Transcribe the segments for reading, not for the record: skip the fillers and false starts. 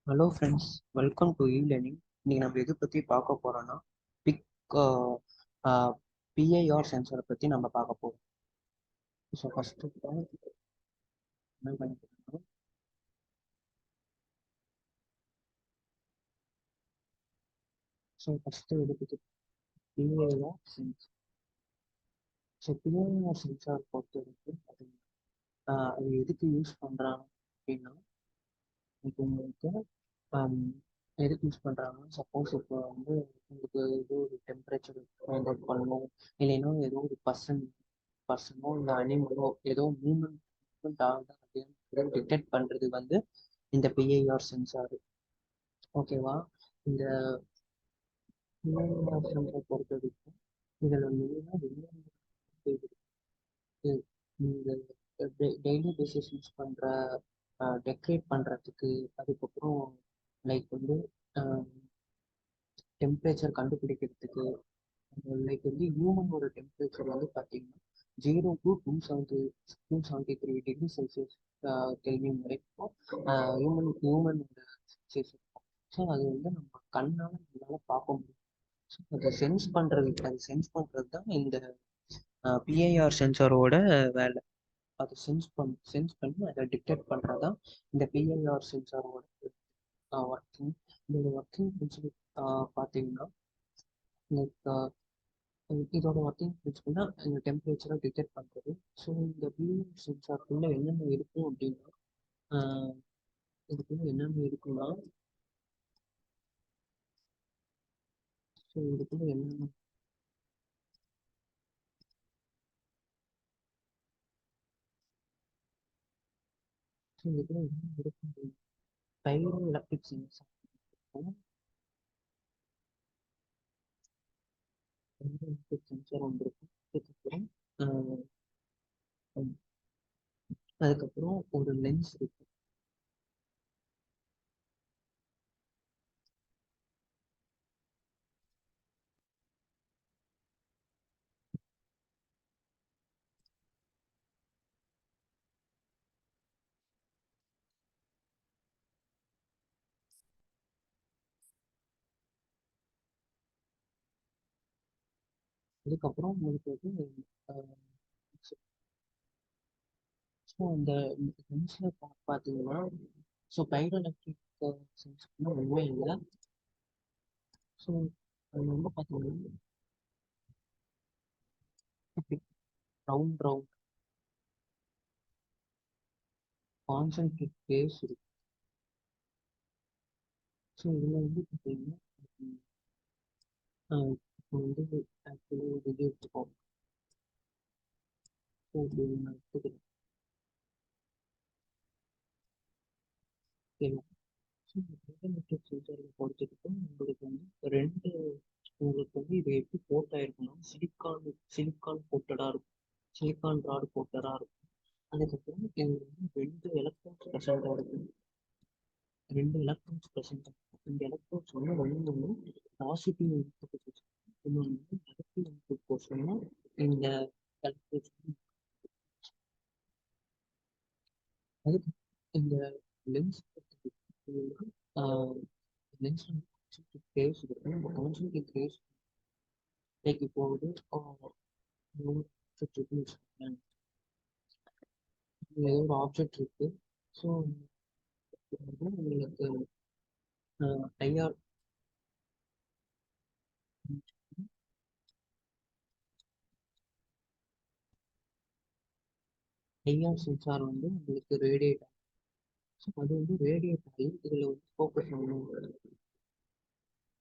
Hello friends, welcome to learning. இன்னைக்கு நம்ம எதை பற்றி பார்க்க போகிறோன்னா பிக் பிஐஆர் சென்சாரை பற்றி நம்ம பார்க்க போகிறோம். ஸோ ஃபஸ்ட்டு என்ன பண்ணிக்கிறோம். ஸோ ஃபஸ்ட்டு எதை பற்றி PIR sensor. So PIR sensor பொறுத்த வரைக்கும் பார்த்தீங்கன்னா அது எதுக்கு யூஸ் பண்ணுறாங்க அப்படின்னா, இப்போ உங்களுக்கு ஆம், எதுக்கு யூஸ் பண்ணுறாங்கன்னா, சப்போஸ் இப்போ வந்து உங்களுக்கு ஏதோ ஒரு டெம்பரேச்சர் ஃபைண்ட் அவுட் பண்ணணும், இல்லைன்னா ஏதோ ஒரு பர்சனோ இல்லை அனிமலோ ஏதோ மூமெண்ட் ஆகுது அப்படின்னு டிடெக்ட் பண்ணுறது வந்து இந்த பிஐஆர் சென்சார். ஓகேவா? இந்த பிஐஆர் சென்சார் பொறுத்த வரைக்கும் இதில் மெயினாக என்ன நீங்கள் டெய்லி பேசிஸ் யூஸ் பண்ணுற டெக்கரேட் பண்ணுறதுக்கு, அதுக்கப்புறம் லைக் வந்து டெம்பரேச்சர் கண்டுபிடிக்கிறதுக்கு, லைக் வந்து ஹியூமனோட டெம்பரேச்சர் வந்து பார்த்தீங்கன்னா 0 to 273 டிகிரி செல்சியஸ் கெல்வின் வரைக்கும் ஹியூமனோட செல்சியஸ் இருக்கும். ஸோ அது வந்து நம்ம நம்மளால பார்க்க முடியும். ஸோ அதை சென்ஸ் பண்ணுறது தான் இந்த பிஐஆர் சென்சாரோட வேலை. அதை சென்ஸ் பண்ணி அதை டிடெக்ட் பண்ணுறது தான் இந்த பிஐஆர் சென்சாரோட ஒர்க்கிங். இதோட ஒர்க்கிங் பிரின்சிபல் பார்த்தீங்கன்னா, லைக் இதோட ஒர்க்கிங் பிரின்சிபல்னா இந்த டெம்பரேச்சரை டிடெக்ட் பண்ணுறது. ஸோ இந்த பிஐஆர் சென்சாருக்குள்ளே என்னென்ன இருக்கும் அப்படின்னா, ஆஹ் இதுக்குள்ள என்னென்ன இருக்குன்னா, ஸோ இதுக்குள்ள என்னென்ன ஸோ இதுக்குள்ள என்னென்ன இருக்கும். பைரோ எலக்ட்ரிக் சென்சார் இருக்கும். பைரோ எலக்ட்ரிக் சென்சார் ஒன்று இருக்கும். அதுக்கப்புறம் ஆஹ் அதுக்கப்புறம் ஒரு லென்ஸ் இருக்கு. அதுக்கப்புறம் உங்களுக்கு வந்து ஸோ அந்த லென்ஸில் பார்த்தீங்கன்னா, ஸோ பைரோ எலக்ட்ரிக் சென்சார்னா ஒன்றுமே இல்லை. ஸோ அது வந்து பார்த்தீங்கன்னா ரவுண்ட் ரவுண்ட் கான்சென்ட்ரேட் பேஸ் இருக்கு. ஸோ இதில் வந்து பார்த்தீங்கன்னா இப்போ வந்து ஆக்சுவலி ஒரு இது எடுத்துக்கோம். ஸோ இப்படி நான் எடுத்துக்கிறேன். ஓகேவா? ஸோ பயோமெட்ரிக் சென்சாரில் பொறுத்தவரைக்கும் ரெண்டு உங்களுக்கு வந்து இது எப்படி கோட் ஆயிருக்குன்னா, சிலிக்கான் கோட்டடாக இருக்கும். சிலிக்கான் ராட் கோட்டடாக இருக்கும். அதுக்கப்புறம் இது வந்து ரெண்டு எலக்ட்ரான்ஸ் ப்ரெசென்ட் ஆகும். இந்த எலக்ட்ரான்ஸ் வந்து ஒன்று பாசிட்டிவ் இன்புட் போர்ஷன், இன்னொன்று வந்து நெகட்டிவ் இன்புட் போர்ஷன். இந்த எலக்ட்ரான்ஸ் அதுக்கு இந்த லென்ஸ் லென்ஸ் கிரேஸ் இருக்கும். நம்ம கான்சென்ட்ரேட் கிரேஸ் லைக் இப்போ வந்து ஆப்ஜெக்ட் இருக்குன்னு வச்சுக்கோங்களேன். ஏதோ ஒரு ஆப்ஜெக்ட் இருக்கு. ஸோ வந்து உங்களுக்கு ஐஆர் ஐஆர் சென்சார் வந்து உங்களுக்கு ரேடியேட் ஆகும். ஸோ அது வந்து ரேடியேட் ஆகி இதில் வந்து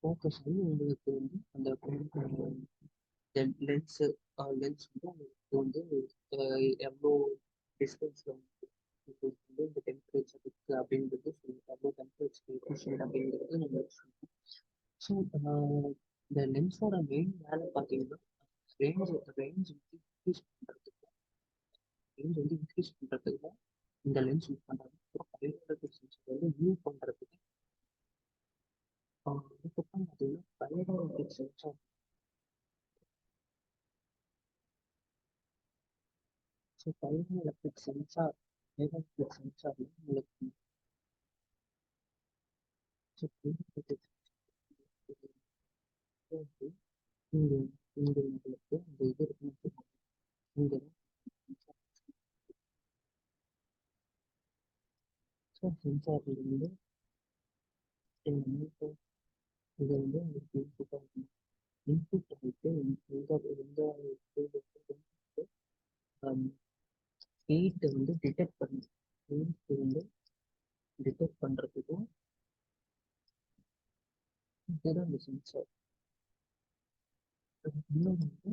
ஃபோக்கஸ் ஆகி உங்களுக்கு வந்து அந்த லென்ஸு லென்ஸ் வந்து உங்களுக்கு வந்து எவ்வளோ டிஸ்டன்ஸில் உங்களுக்கு வந்து இந்த டெம்பரேச்சர் இருக்குது அப்படின்றது சொல்லுங்கள். எவ்வளோ டெம்பரேச்சர் எஃபிஷியன்ட் அப்படிங்கிறது நம்ம சொல்லுவோம். ஸோ இந்த லென்ஸோட மெயின் வேலை பார்த்தீங்கன்னா, ரேஞ்ச் ரேஞ்ச் வந்து இன்க்ரீஸ் பண்ணுறதுக்கு தான் இந்த லென்ஸ் யூஸ் பண்ணுறாங்க. அப்புறம் பயோமெட்ரிக் சென்சார் வந்து வியூ பண்ணுறதுக்கு. அதுக்கப்புறம் பார்த்தீங்கன்னா biometric sensor. So biometric sensor உங்களுக்கு ஸோ சென்சார் வந்து இது வந்து உங்களுக்கு இன்புட்டாக இருக்கும். இன்புட் வந்துட்டு எந்த ஹீட்டை வந்து டிடெக்ட் பண்ணும். ஹீட் வந்து டிடெக்ட் பண்ணுறதுக்கும் இதுதான் இந்த சென்சார். இன்னும் வந்து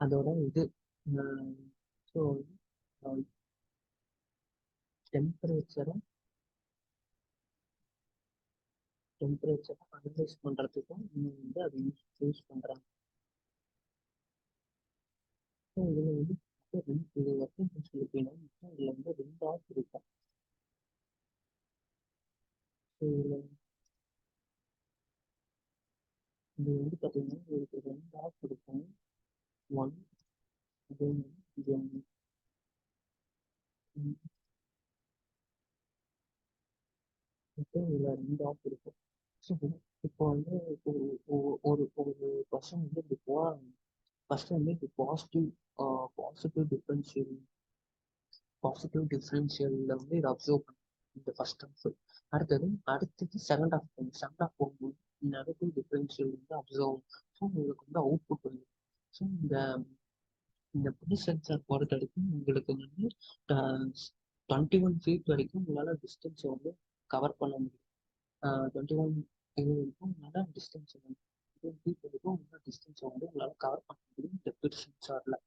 அதோட இது ஸோ டெம்பரேச்சரை அனலைஸ் பண்ணுறதுக்கும் இன்னும் வந்து அது யூஸ் பண்ணுறாங்க. ஸோ இதில் வந்து இது ஒர்க்கிங் ஃபெசிலிட்டினா இதில் வந்து 2 ஆப் இருக்கும். ஸோ இதில் இது வந்து பார்த்தீங்கன்னா உங்களுக்கு 2 ஆப் இருக்கும். ஒன் இதே இது ஒன்று இப்போ இதில் 2 ஆப் இருக்கும். ஸோ இப்போ வந்து ஒரு ஒரு பர்சன் வந்து இப்படி போகிறாங்க. ஃபர்ஸ்ட் வந்து இது பாசிட்டிவ் டிஃபரன்ஷியலில் வந்து இதை அப்சர்வ் பண்ணும் இந்த ஃபர்ஸ்ட் ஹாஃப். அடுத்தது செகண்ட் ஹாஃப் போகும்போது நெகட்டிவ் டிஃபரன்ஷியல் வந்து அப்சர்வ். ஸோ உங்களுக்கு வந்து அவுட்புட் வந்து ஸோ இந்த புது சென்சார் பொறுத்த வரைக்கும் உங்களுக்கு வந்து 21 feet வரைக்கும் உங்களால் டிஸ்டன்ஸை வந்து கவர் பண்ண முடியும். 21 இது வரைக்கும் உங்களால் டிஸ்டன்ஸ் வந்து 21 feet வரைக்கும் உங்களால் டிஸ்டன்ஸை வந்து உங்களால் கவர் பண்ண முடியும் இந்த புது சென்சாரில்.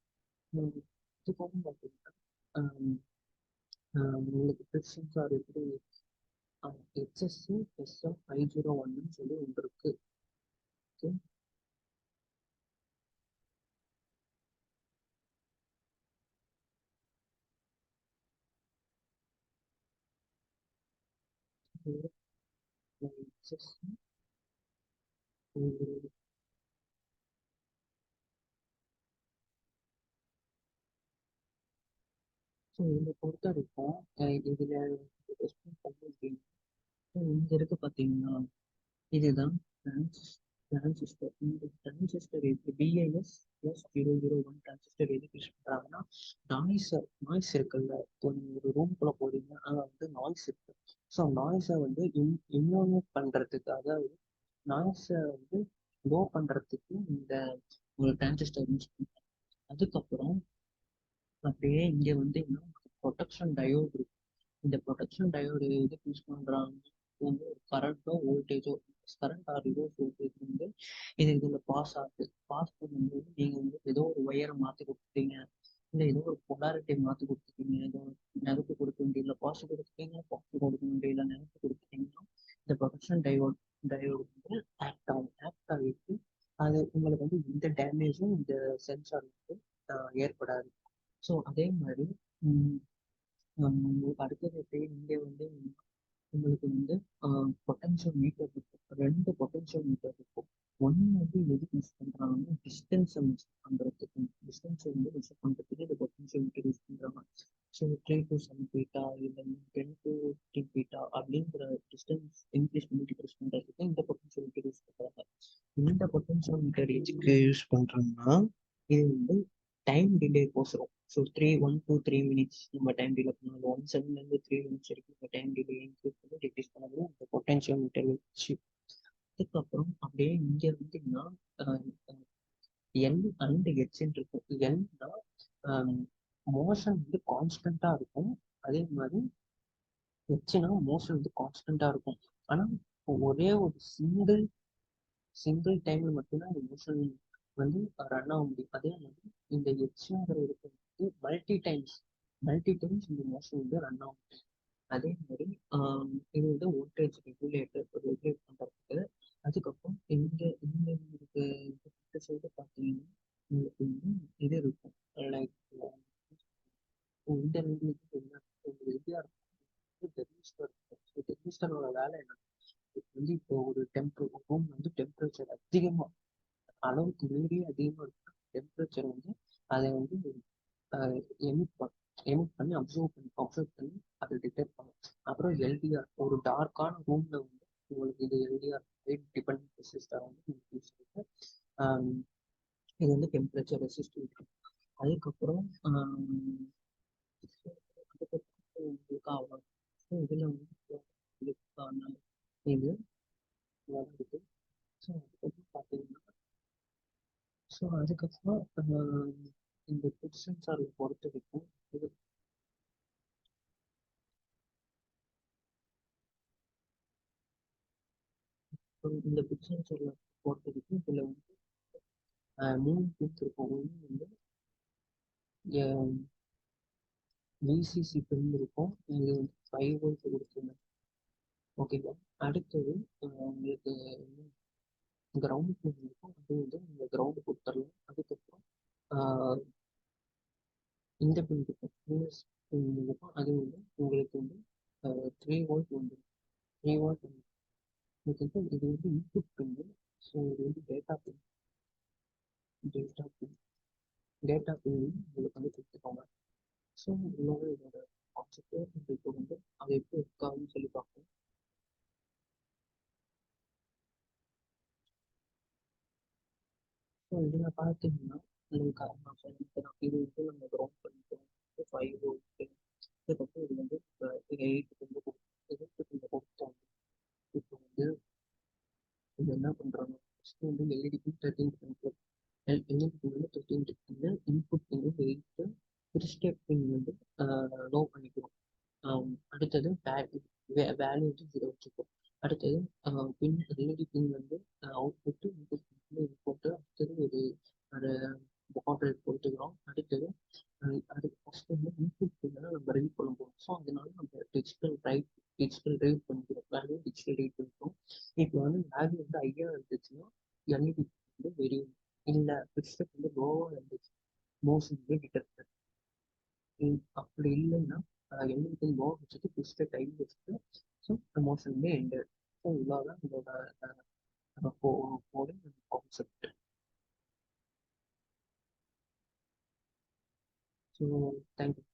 இதுக்கு வந்து பார்த்தீங்கன்னா உங்களுக்கு புது சென்சார் எப்படி HSC SM501 சொல்லி ஒன்று இருக்கு. ஓகே, HSC ஸோ இதை பொறுத்த வரைக்கும் இதில் எக்ஸ்பிளைன் பண்ண அப்படின்னா இங்கே இருக்கு பார்த்தீங்கன்னா இதுதான் டிரான்சிஸ்டர். இந்த டிரான்சிஸ்டர் எதுக்கு BIS+001 டிரான்சிஸ்டர் எதுக்கு யூஸ் பண்ணுறாங்கன்னா நாய்ஸ் இருக்குல்ல. இப்போ நீங்கள் ஒரு ரூம்குள்ளே போறீங்க அங்கே வந்து நாய்ஸ் இருக்கு. ஸோ நாய்ஸை வந்து இன்வால்வ் பண்ணுறதுக்காக நாய்ஸை வந்து லோ பண்ணுறதுக்கு இந்த ஒரு டிரான்சிஸ்டர் யூஸ் பண்ணுறாங்க. அதுக்கப்புறம் அப்படியே இங்கே வந்து ப்ரொடெக்ஷன் டயோடு இருக்கு. இந்த ப்ரொடெக்ஷன் டயோடு எதுக்கு யூஸ் பண்ணுறாங்க வந்து ஒரு கரண்ட்டோ வோல்டேஜோ கரண்ட் ஆர் ரிவர்ஸ் வோல்டேஜ் வந்து இதில் பாஸ் ஆகுது. பாஸ் பண்ணும்போது நீங்கள் வந்து ஏதோ ஒரு ஒயரை மாற்றி கொடுத்துட்டீங்க, இல்லை ஏதோ ஒரு பொலாரிட்டி மாற்றி கொடுத்துட்டீங்க, ஏதோ நெருப்பு கொடுக்க முடியல பாசிட்டிவ் கொடுத்துட்டீங்க, பாசிட்டிவ் கொடுக்க முடியல நெருப்பு கொடுத்துட்டீங்கன்னா இந்த ப்ரொடெக்ஷன் டயோடு வந்து ஆக்ட் ஆகிட்டு அது உங்களுக்கு வந்து எந்த டேமேஜும் இந்த சென்சார் வந்து ஏற்படாது. ஸோ அதே மாதிரி உங்களுக்கு அடுத்தது எப்படி இங்கே வந்து உங்களுக்கு வந்து பொட்டன்ஷியல் மீட்டர் இருக்கும். 2 பொட்டன்ஷியல் மீட்டர் இருக்கும். ஒன்று வந்து எதுக்கு யூஸ் பண்ணுறாங்கன்னா டிஸ்டன்ஸை மெஷர் பண்ணுறதுக்கு. டிஸ்டன்ஸை வந்து மெஷர் பண்ணுறதுக்கு இந்த பொட்டன்ஷியல் மீட்டர் யூஸ் பண்ணுறாங்க. ஸோ 3 to 7 feet இல்லை 10 to 15 feet அப்படிங்கிற டிஸ்டன்ஸ் இன்க்ரீஸ் பண்ணி டிக்ரீஸ் பண்ணுறதுக்கு இந்த பொட்டன்ஷியல் மீட்டர் யூஸ் பண்ணுறாங்க. இந்த பொட்டன்ஷியல் மீட்டர் எதுக்கு யூஸ் பண்ணுறாங்கன்னா இது வந்து டைம் டிலே கோசரம். ஸோ 1 to 3 minutes நம்ம டைம் டிலே பண்ணணும். 1 secondலேருந்து 3 minutes வரைக்கும் நம்ம டைம் டிலே இன்க்ரீஸ் பண்ணி டிக்ரீஸ் பண்ணணும் அந்த பொட்டன்ஷியல் மீட்டர் வச்சு. அதுக்கப்புறம் அப்படியே இங்கே இருந்தீங்கன்னா L and H இருக்கும். Lனா மோஷன் வந்து கான்ஸ்டண்ட்டாக இருக்கும். அதே மாதிரி ஹெச்னா மோஷன் வந்து கான்ஸ்டண்ட்டாக இருக்கும். ஆனால் ஒரே ஒரு சிங்கிள் டைம்ல மட்டும்தான் இந்த மோஷன் வந்து ரன் ஆக முடியும். அதே மாதிரி இந்த ஹெச்ங்கிற வந்து மல்டி டைம்ஸ் இந்த மோஷன் வந்து ரன் ஆக முடியும். அதே மாதிரி இது வந்து வோல்டேஜ் ரெகுலேட் பண்ணுறதுக்கு. அதுக்கப்புறம் உங்களுக்கு இந்த சைடு பார்த்தீங்கன்னா உங்களுக்கு வந்து இது இருக்கும். லைக் இந்த உங்களுக்கு இந்தியா டெக்னிஸ்டரோட வேலை என்ன வந்து இப்போ ஒரு ரூம் வந்து டெம்பரேச்சர் அதிகமாக அளவுக்கு மீறி அதிகமாக இருக்கும். டெம்பரேச்சர் வந்து அதை வந்து எமிட் பண்ணி அப்சர்வ் பண்ணி அதை டிடெக்ட் பண்ணும். அப்புறம் LDR ஒரு டார்க்கான ரூம்ல வந்து உங்களுக்கு இது LDR லைட் டிபெண்டன்ட் ரெசிஸ்டர் வந்து யூஸ் இருக்கு. இது வந்து டெம்பரேச்சர் ரெசிஸ்டிவ். அதுக்கப்புறம் உங்களுக்கு அவ்வளோ. ஸோ இதில் வந்து இதுக்கான இது வளருது. ஸோ அதுக்கப்புறம் பார்த்தீங்கன்னா அதுக்கப்புறம் இந்த ஃபுட் சென்சாரில் பொறுத்த வரைக்கும் இது இந்த ஃபுட் சென்சாரில் பொறுத்த வரைக்கும் இதில் வந்து 3 பின்ஸ் இருக்கும். ஒன்று வந்து விசிசி பின் இருக்கும். இது வந்து 5 வோல்ட் கொடுத்துருங்க. ஓகேவா? அடுத்தது உங்களுக்கு கிரவுண்ட் பின் இருக்கும். அது வந்து நீங்கள் கிரவுண்டு கொடுத்துடலாம். அதுக்கப்புறம் ஆஹ் இந்த பின் இருக்கும். யூஎஸ் பின் இருக்கும். அது வந்து உங்களுக்கு வந்து 3 வோல்ட் வந்துடும். 3 வோல்ட் வந்து உங்களுக்கு வந்து இது வந்து இன்புட் பின்னு. ஸோ இது வந்து டேட்டா பின் உங்களுக்கு வந்து கொடுத்துக்கோங்க. ஸோ இன்னொரு இதோட கான்செப்ட் இப்போ வந்து அது எப்படி இருக்காதுன்னு சொல்லி பார்ப்போம். ஸோ இதில் பார்த்தீங்கன்னா உங்களுக்கு நான் சொல்லியிருக்கேன். இது வந்து நம்ம கிரவுண்ட் பண்ணிக்கிறோம். 5 வோல்ட். இதுக்கப்புறம் இது வந்து இது 8 கொடுத்தோம். இப்போ வந்து இது என்ன பண்ணுறோம்? ஃபஸ்ட்டு வந்து எல்இடிக்கு 13 பின். எல்இடிக்கு வந்து 13 பின்னு இன்புட் பின்னு 8 ஸ்டெப் பின் வந்து லோ பண்ணிக்கிறோம். அடுத்தது வேல்யூ வந்து 0 வச்சுப்போம். அடுத்தது பின் எல்இடி பின் வந்து அவுட்புட்டு இன்புட் பின் இது போட்டு அடுத்தது ஒரு பார்டர் கொடுத்துக்கிறோம். அடுத்தது அதுக்கு ஃபஸ்ட்டு வந்து இன்புட் பின்னை நம்ம ரீட் பண்ண போகிறோம். ஸோ அதனால நம்ம டிஜிட்டல் ரைட் பண்ணிக்கிறோம். வேல்யூ டிஜிட்டல் ரைட் பண்ணிக்கிறோம். இப்போ வந்து வேல்யூ வந்து ஐயா இருந்துச்சுன்னா எல்இடி வந்து வெரியும். இல்லை பிக்ஸ்டெப் வந்து லோவாக இருந்துச்சு மோஷன் வந்து டிடெக்டர். அப்படி இல்லைன்னா எல்இடி லோ வச்சுட்டு பிக்ஸ்டெப் டைம் வச்சுட்டு ஸோ மோஷன் வந்து எண்டு. ஸோ இவ்வளோதான் இதோட கோடிங் கான்செப்ட். So thank you.